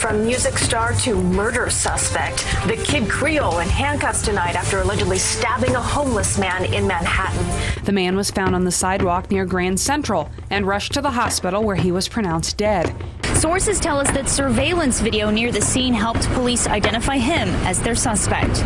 From music star to murder suspect, the Kid Creole in handcuffs tonight after allegedly stabbing a homeless man in Manhattan. The man was found on the sidewalk near Grand Central and rushed to the hospital where he was pronounced dead. Sources tell us that surveillance video near the scene helped police identify him as their suspect.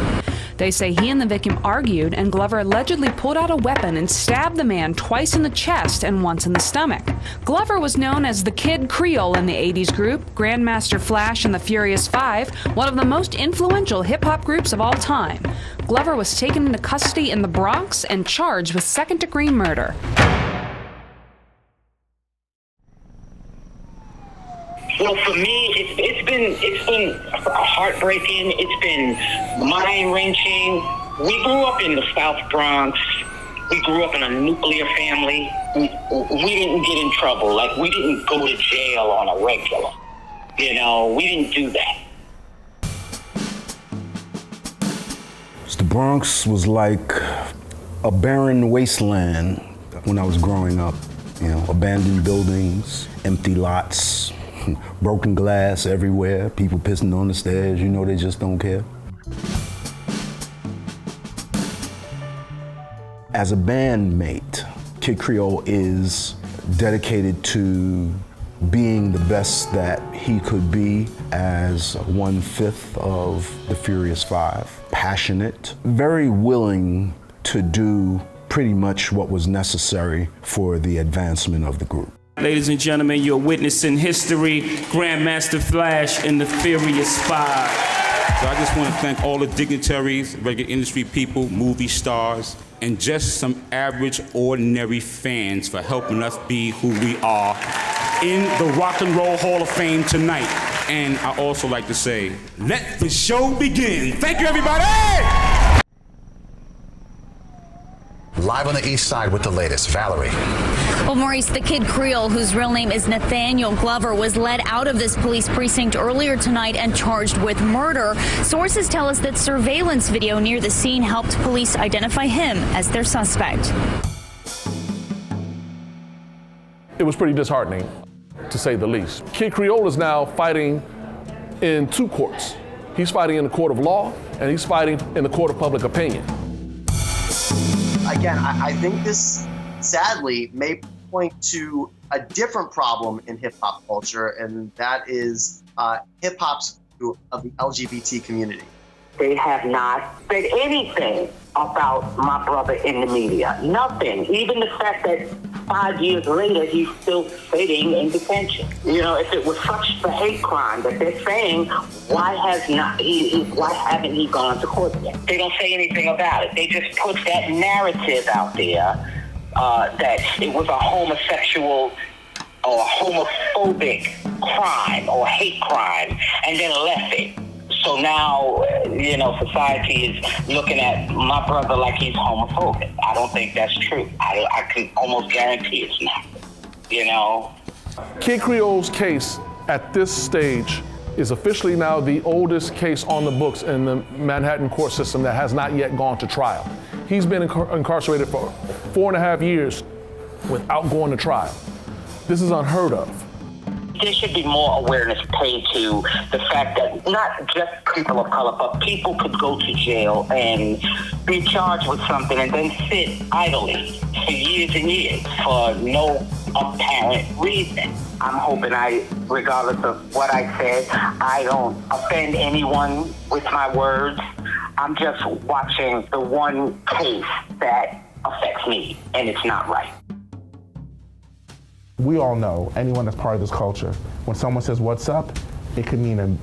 They say he and the victim argued, and Glover allegedly pulled out a weapon and stabbed the man twice in the chest and once in the stomach. Glover was known as the Kid Creole in the 80s group, Grandmaster Flash and the Furious Five, one of the most influential hip-hop groups of all time. Glover was taken into custody in the Bronx and charged with second-degree murder. Well, for me, it's been heartbreaking. It's been mind-wrenching. We grew up in the South Bronx. We grew up in a nuclear family. We didn't get in trouble. Like, we didn't go to jail on a regular. You know, we didn't do that. The Bronx was like a barren wasteland when I was growing up. You know, abandoned buildings, empty lots, broken glass everywhere, people pissing on the stairs, you know, they just don't care. As a bandmate, Kid Creole is dedicated to being the best that he could be as 1/5 of the Furious Five. Passionate, very willing to do pretty much what was necessary for the advancement of the group. Ladies and gentlemen, you're witnessing history, Grandmaster Flash and the Furious Five. So I just want to thank all the dignitaries, regular industry people, movie stars, and just some average, ordinary fans for helping us be who we are in the Rock and Roll Hall of Fame tonight. And I also like to say, let the show begin. Thank you, everybody! Live on the East Side with the latest. Valerie. Well, Maurice, the Kid Creole, whose real name is Nathaniel Glover, was led out of this police precinct earlier tonight and charged with murder. Sources tell us that surveillance video near the scene helped police identify him as their suspect. It was pretty disheartening, to say the least. Kid Creole is now fighting in two courts. He's fighting in the court of law, and he's fighting in the court of public opinion. Again, I think this, sadly, may point to a different problem in hip-hop culture, and that is hip-hop's view of the LGBT community. They have not said anything about my brother in the media. Nothing. Even the fact that 5 years later, he's still sitting in detention. You know, if it was such a hate crime that they're saying, why haven't he gone to court yet? They don't say anything about it. They just put that narrative out there that it was a homosexual or homophobic crime or hate crime, and then left it. So now, you know, society is looking at my brother like he's homophobic. I don't think that's true. I can almost guarantee it's not, you know. Kid Creole's case at this stage is officially now the oldest case on the books in the Manhattan court system that has not yet gone to trial. He's been incarcerated for 4.5 years without going to trial. This is unheard of. There should be more awareness paid to the fact that not just people of color, but people could go to jail and be charged with something and then sit idly for years and years for no apparent reason. I'm hoping regardless of what I said, I don't offend anyone with my words. I'm just watching the one case that affects me, and it's not right. We all know, anyone that's part of this culture, when someone says, "What's up?" it could mean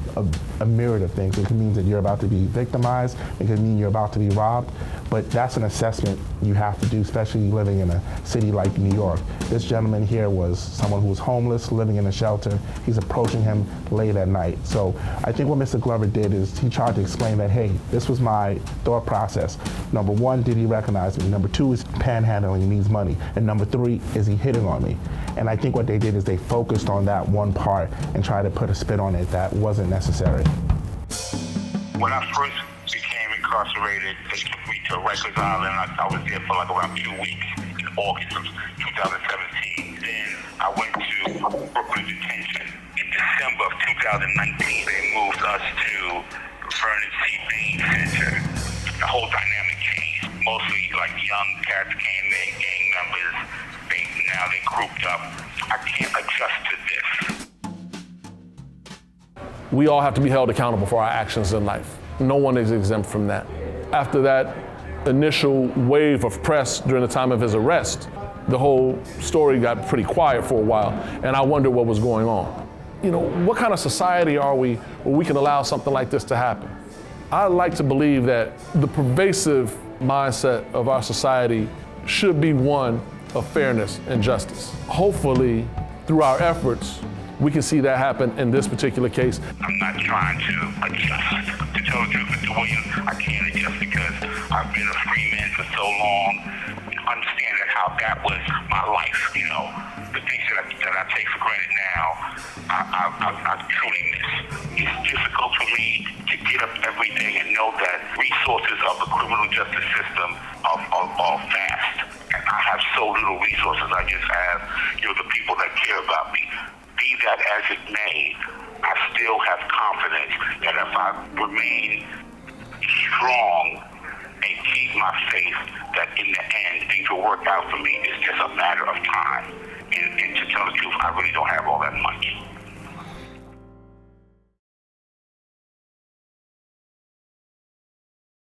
a myriad of things. It could mean that you're about to be victimized. It could mean you're about to be robbed. But that's an assessment you have to do, especially living in a city like New York. This gentleman here was someone who was homeless, living in a shelter. He's approaching him late at night. So I think what Mr. Glover did is he tried to explain that, hey, this was my thought process. Number one, did he recognize me? Number two, is panhandling, he needs money. And number three, is he hitting on me? And I think what they did is they focused on that one part and tried to put a spin on it that wasn't necessary. When I first became incarcerated, they took me to Rikers Island. I was there for like around 2 weeks in August of 2017. Then I went to Brooklyn Detention in December of 2019, they moved us to Vernon C. Bain Center. The whole dynamic changed. Mostly like young cats came in, gang members. Now they grouped up. I can't adjust to this. We all have to be held accountable for our actions in life. No one is exempt from that. After that initial wave of press during the time of his arrest, the whole story got pretty quiet for a while, and I wondered what was going on. You know, what kind of society are we where we can allow something like this to happen? I like to believe that the pervasive mindset of our society should be one of fairness and justice. Hopefully, through our efforts, we can see that happen in this particular case. I'm not trying to adjust. To tell the truth, Mr. Williams, I can't adjust because I've been a free man for so long. Understanding how that was my life, you know, the things that I take for granted now, I truly miss. It's difficult for me to get up every day and know that resources of the criminal justice system are vast. And I have so little resources. I just have, you know, the people that care about me. Be that as it may, I still have confidence that if I remain strong and keep my faith, that in the end, things will work out for me. It's just a matter of time. And to tell the truth, I really don't have all that much.